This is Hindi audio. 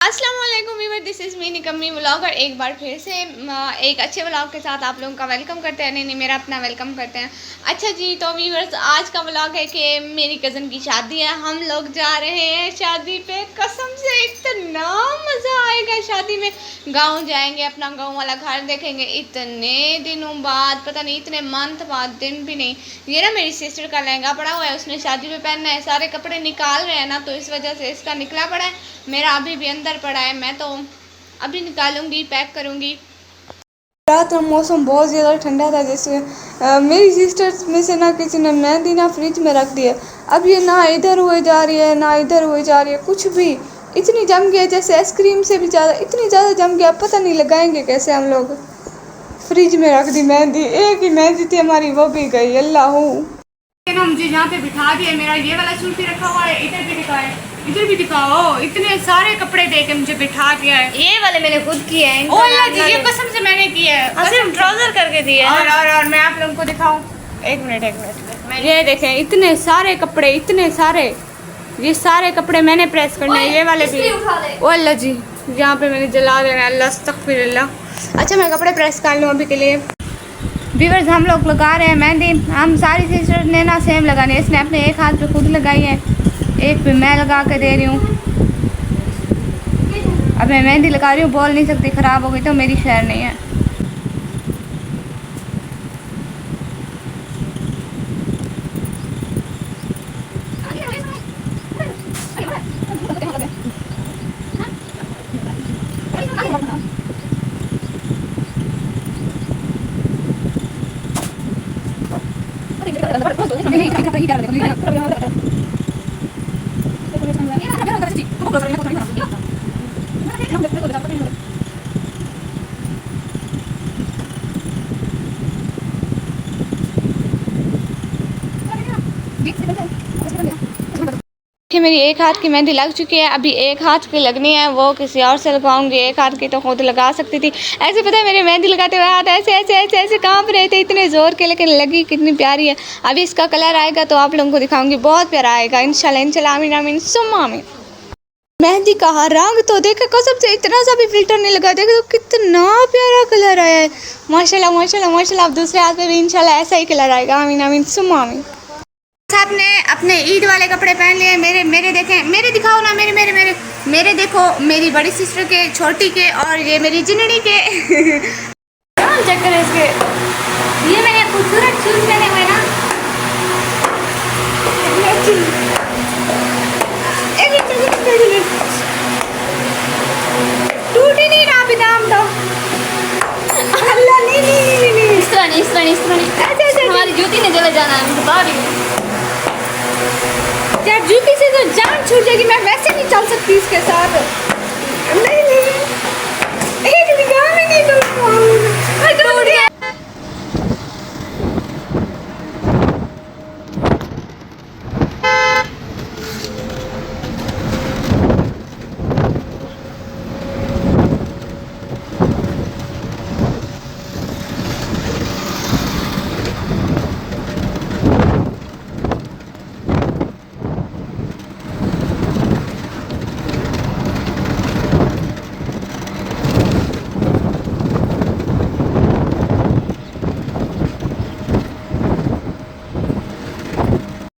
अस्सलाम वालेकुम व्यूअर, दिस इज़ मी निकम्मी व्लॉग और एक बार फिर से एक अच्छे व्लॉग के साथ आप लोगों का वेलकम करते हैं। नहीं मेरा अपना वेलकम करते हैं। अच्छा जी, तो व्यूअर्स आज का व्लॉग है कि मेरी कज़न की शादी है, हम लोग जा रहे हैं शादी पे। कसम से इतना मज़ा आएगा शादी में। गांव जाएंगे, अपना गांव वाला घर देखेंगे। इतने दिनों बाद, पता नहीं इतने मंथ बाद, दिन भी नहीं। ये ना मेरी सिस्टर का लहंगा पड़ा हुआ है, उसने शादी में पहनना है। सारे कपड़े निकाल रहे हैं ना, तो इस वजह से इसका निकला पड़ा है। मेरा अभी भी अंदर पड़ा है, मैं तो अभी निकालूंगी, पैक करूंगी। रात में मौसम बहुत ज़्यादा ठंडा था। जैसे मेरी सिस्टर्स में से ना किसी ने मेहंदी ना फ्रिज में रख दी है। अब ये ना इधर हुए जा रही है ना इधर हुए जा रही है, कुछ भी इतनी जम गई है जैसे आइसक्रीम से भी ज़्यादा, इतनी ज़्यादा जम गया, पता नहीं लगाएंगे कैसे हम लोग। फ्रिज में रख दी मेहंदी, एक ही मेहंदी थी हमारी, वो भी गई। अल्लाह मुझे यहाँ पे बिठा दिया। मेरा ये वाला सूट भी रखा हुआ है, इधर भी दिखाए, इधर भी दिखाओ। इतने सारे कपड़े दे के मुझे बिठा दिया है। ये वाले मैंने खुद किए हैं। ओ अल्लाह जी, ये कसम से मैंने किया है। सिर्फ ट्राउजर करके दिए हैं। और मैं आप लोगों को दिखाऊं, एक मिनट। ये देखें, इतने सारे कपड़े, इतने सारे, ये सारे कपड़े मैंने प्रेस करने हैं। ये वाले भी। ओ अल्लाह जी, यहाँ पे मैंने जला देना है। अल्लाह अस्तगफिरुल्लाह। अच्छा, मैं कपड़े प्रेस कर लूँ अभी के लिए। व्यूअर्स, हम लोग लगा रहे हैं मेहंदी। हम सारी सिस्टर ने ना सेम लगानी है। इसने अपने एक हाथ पे खुद लगाई है, एक पे मैं लगा के दे रही हूँ। अब मैं मेहंदी लगा रही हूँ, बोल नहीं सकती, ख़राब हो गई तो मेरी शहर नहीं है। मेरी एक हाथ की मेहंदी लग चुकी है, अभी एक हाथ की लगनी है, वो किसी और से लगाऊंगी। एक हाथ की तो खुद लगा सकती थी। ऐसे पता है, मेरी मेहंदी लगाते हुए हाथ ऐसे ऐसे ऐसे ऐसे कांप रहे थे, इतने ज़ोर के, लेकिन लगी कितनी प्यारी है। अभी इसका कलर आएगा तो आप लोगों को दिखाऊंगी, बहुत प्यारा आएगा इंशाल्लाह इंशाल्लाह। आमीन आमीन सुम्मा आमीन। मेहंदी का रंग तो देखे, कसम से इतना सा भी फिल्टर नहीं लगा, देखे तो कितना प्यारा कलर आया है। माशाल्लाह माशाल्लाह माशाल्लाह। अब दूसरे हाथ पे भी इंशाल्लाह ऐसा ही कलर आएगा। आमीन आमीन सुम्मा आमीन। साहब ने अपने ईद वाले कपड़े पहन लिए। मेरे देखें, मेरे दिखाओ ना, मेरे देखो, मेरी बड़ी सिस्टर के, छोटी के, और ये मेरी जिनड़ी के। चेक करें इसके, ये मैंने खूबसूरत शूज पहने हुए ना। टूट ही नहीं रहा दाम तो। अल्लाह नहीं। इस तरह नहीं। हमारी जूती ने जले जाना है, बता रही हूँ। यार जूती से तो जान छूट जाएगी, मैं वैसे नहीं चल सकती इसके साथ।